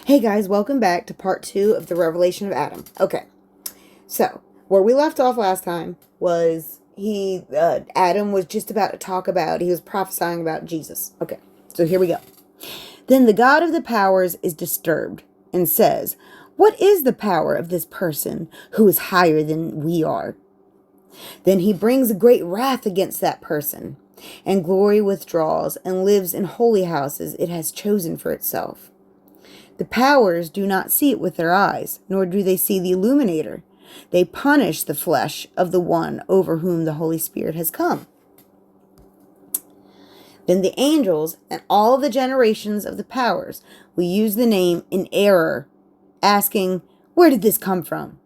Hey guys, welcome back to part 2 of the Revelation of Adam. Okay, so where we left off last time was Adam was just about to talk about, he was prophesying about Jesus. Okay, so here we go. Then the God of the powers is disturbed and says, "What is the power of this person who is higher than we are?" Then he brings a great wrath against that person, and glory withdraws and lives in holy houses it has chosen for itself. The powers do not see it with their eyes, nor do they see the illuminator. They punish the flesh of the one over whom the Holy Spirit has come. Then the angels and all the generations of the powers will use the name in error, asking, "Where did this come from?"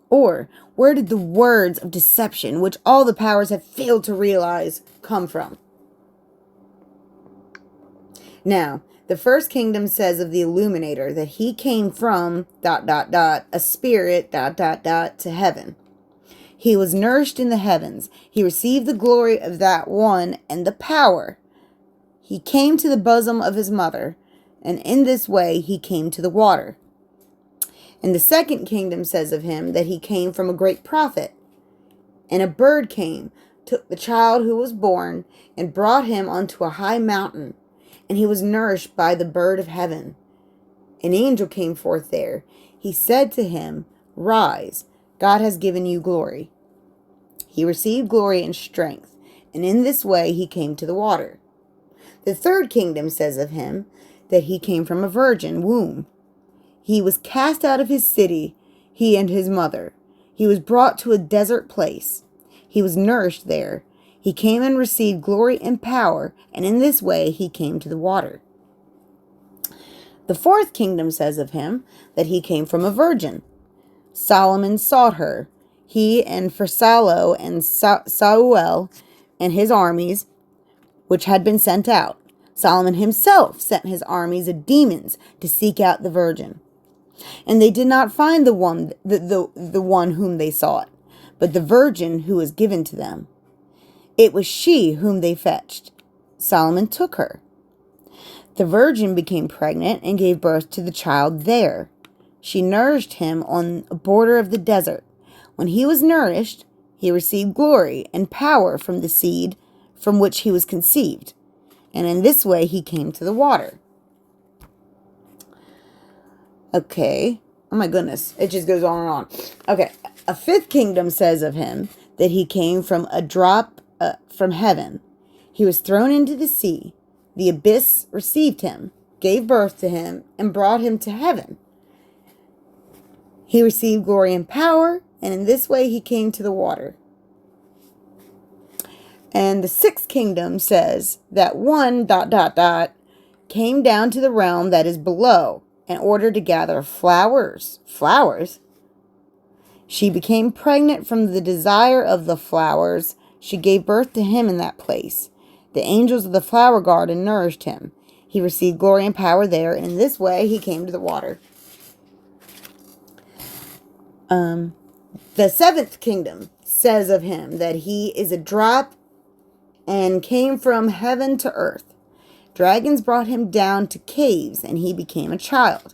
Or, "Where did the words of deception, which all the powers have failed to realize, come from?" Now, the first kingdom says of the illuminator that he came from ... a spirit ... to heaven. He was nourished in the heavens. He received the glory of that one and the power. He came to the bosom of his mother, and in this way he came to the water. And the second kingdom says of him that he came from a great prophet. And a bird came, took the child who was born, and brought him unto a high mountain. And he was nourished by the bird of heaven. An angel came forth there. He said to him, "Rise, God has given you glory." He received glory and strength, and in this way he came to the water. The third kingdom says of him that he came from a virgin womb. He was cast out of his city, he and his mother. He was brought to a desert place. He was nourished there. He came and received glory and power, and in this way he came to the water. The fourth kingdom says of him that he came from a virgin. Solomon sought her, he and Pharsalo and Sauel and his armies, which had been sent out. Solomon himself sent his armies of demons to seek out the virgin. And they did not find the one whom they sought, but the virgin who was given to them. It was she whom they fetched. Solomon took her. The virgin became pregnant and gave birth to the child there. She nourished him on a border of the desert. When he was nourished, he received glory and power from the seed from which he was conceived. And in this way he came to the water. Okay. Oh my goodness. It just goes on and on. Okay. A fifth kingdom says of him that he came from a drop from heaven. He was thrown into the sea. The abyss received him, gave birth to him, and brought him to heaven. He received glory and power, and in this way he came to the water. And the sixth kingdom says that one ... came down to the realm that is below in order to gather flowers. Flowers? She became pregnant from the desire of the flowers. She gave birth to him in that place. The angels of the flower garden nourished him. He received glory and power there, and in this way he came to the water. The seventh kingdom says of him that he is a drop and came from heaven to earth. Dragons brought him down to caves, and he became a child.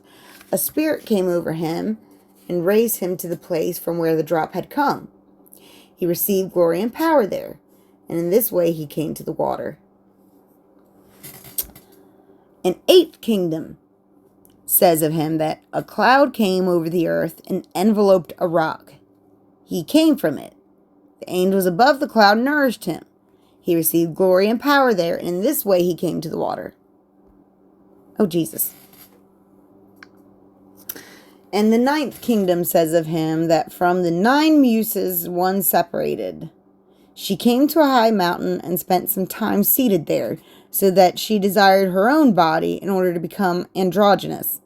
A spirit came over him and raised him to the place from where the drop had come. He received glory and power there, and in this way he came to the water. An eighth kingdom says of him that a cloud came over the earth and enveloped a rock. He came from it. The angels above the cloud nourished him. He received glory and power there, and in this way he came to the water. Oh, Jesus. And the ninth kingdom says of him that from the 9 muses one separated. She came to a high mountain and spent some time seated there, so that she desired her own body in order to become androgynous.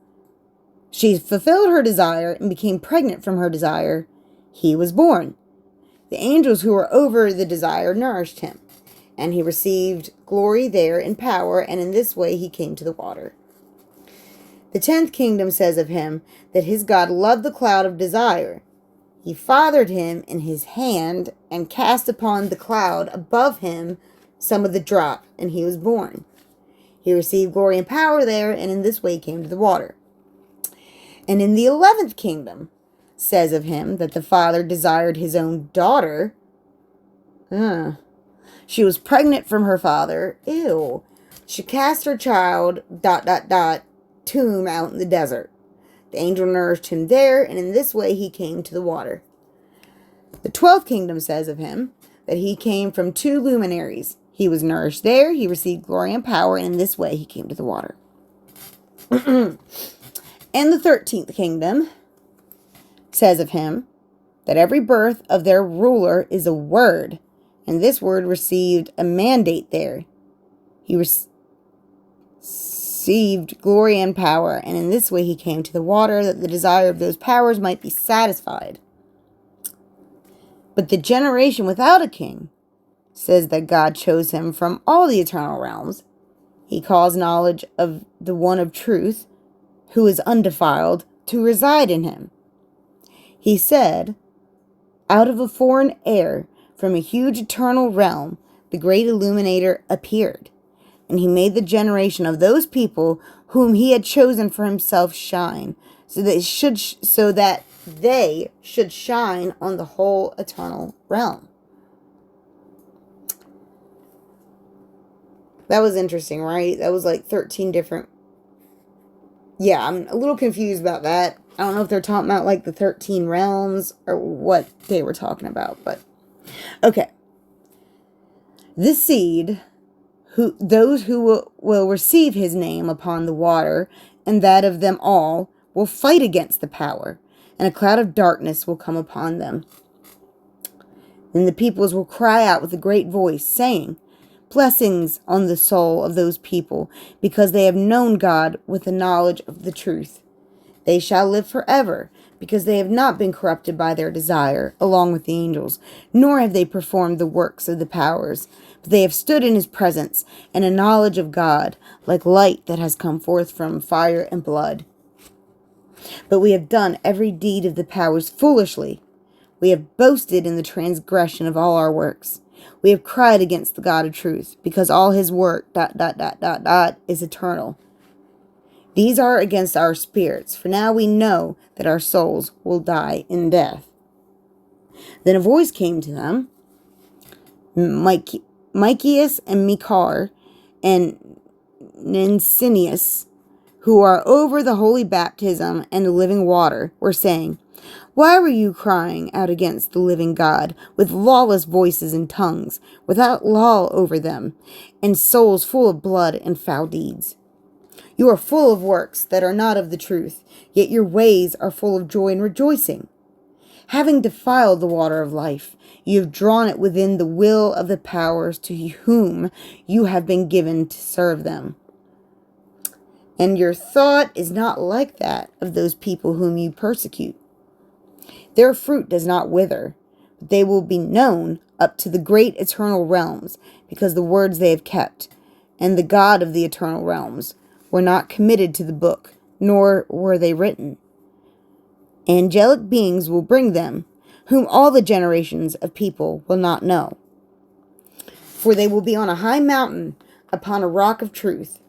She fulfilled her desire and became pregnant from her desire. He was born. The angels who were over the desire nourished him, and he received glory there and power, and in this way he came to the water. The 10th kingdom says of him that his God loved the cloud of desire. He fathered him in his hand and cast upon the cloud above him some of the drop, and he was born. He received glory and power there, and in this way came to the water. And in the 11th kingdom says of him that the father desired his own daughter. She was pregnant from her father. Ew. She cast her child, tomb out in the desert. The angel nourished him there, and in this way he came to the water. The 12th kingdom says of him that he came from 2 luminaries. He was nourished there, he received glory and power, and in this way he came to the water. And the 13th kingdom says of him that every birth of their ruler is a word, and this word received a mandate there. He received glory and power, and in this way he came to the water, that the desire of those powers might be satisfied. But the generation without a king says that God chose him from all the eternal realms. He caused knowledge of the one of truth, who is undefiled, to reside in him. He said, out of a foreign air, from a huge eternal realm, the great illuminator appeared, and he made the generation of those people whom he had chosen for himself shine, so that they should shine on the whole eternal realm. That was interesting, right? That was like 13 different. Yeah, I'm a little confused about that. I don't know if they're talking about like the 13 realms or what they were talking about, but okay. This seed, those who will receive his name upon the water, and that of them all, will fight against the power, and a cloud of darkness will come upon them. Then the peoples will cry out with a great voice, saying, blessings on the soul of those people, because they have known God with the knowledge of the truth. They shall live forever, because they have not been corrupted by their desire, along with the angels, nor have they performed the works of the powers. But they have stood in his presence, and a knowledge of God, like light that has come forth from fire and blood. But we have done every deed of the powers foolishly. We have boasted in the transgression of all our works. We have cried against the God of truth, because all his work, is eternal. These are against our spirits, for now we know that our souls will die in death. Then a voice came to them, Michaeus and Mechar and Ninsinius, who are over the holy baptism and the living water, were saying, why were you crying out against the living God with lawless voices and tongues, without law over them, and souls full of blood and foul deeds? You are full of works that are not of the truth, yet your ways are full of joy and rejoicing. Having defiled the water of life, you have drawn it within the will of the powers to whom you have been given to serve them. And your thought is not like that of those people whom you persecute. Their fruit does not wither, but they will be known up to the great eternal realms, because the words they have kept, and the God of the eternal realms, were not committed to the book, nor were they written. Angelic beings will bring them, whom all the generations of people will not know. For they will be on a high mountain, upon a rock of truth.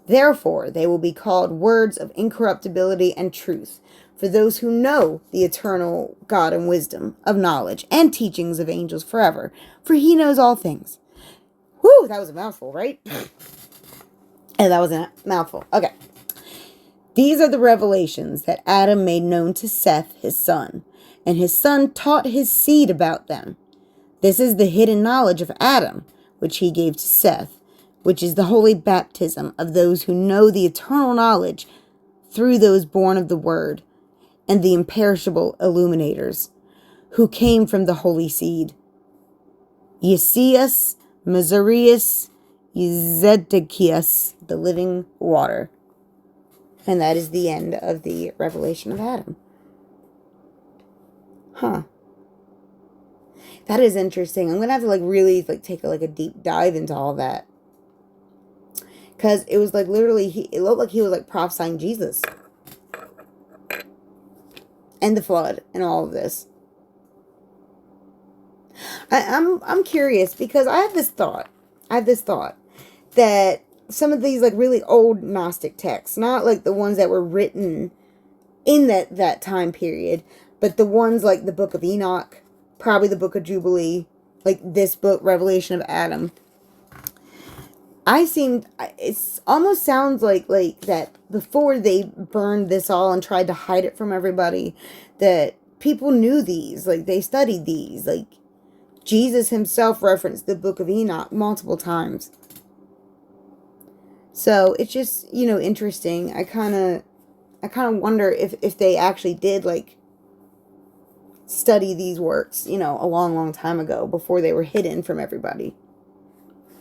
Therefore they will be called words of incorruptibility and truth, for those who know the eternal God and wisdom of knowledge and teachings of angels forever, for he knows all things. Whew, that was a mouthful, right? And that was a mouthful. Okay. These are the revelations that Adam made known to Seth, his son, and his son taught his seed about them. This is the hidden knowledge of Adam, which he gave to Seth, which is the holy baptism of those who know the eternal knowledge through those born of the word, and the imperishable illuminators, who came from the holy seed. Yesias, Mazarius, Zedekias, the living water. And that is the end of the revelation of Adam. Huh. That is interesting. I'm going to have to really take a deep dive into all that. Because it was literally, it looked like he was prophesying Jesus. And the flood and all of this. I'm curious because I have this thought that some of these really old Gnostic texts, not the ones that were written in that time period. But the ones like the Book of Enoch, probably the Book of Jubilee, like this book, Revelation of Adam, it almost sounds like that before they burned this all and tried to hide it from everybody, that people knew these, like they studied these, like Jesus himself referenced the Book of Enoch multiple times. So it's just, interesting. I kind of wonder if they actually did like study these works, a long time ago before they were hidden from everybody.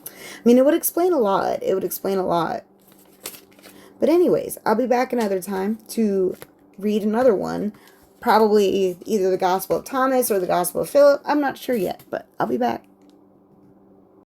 I mean, it would explain a lot. It would explain a lot. But anyways, I'll be back another time to read another one. Probably either the Gospel of Thomas or the Gospel of Philip. I'm not sure yet, but I'll be back.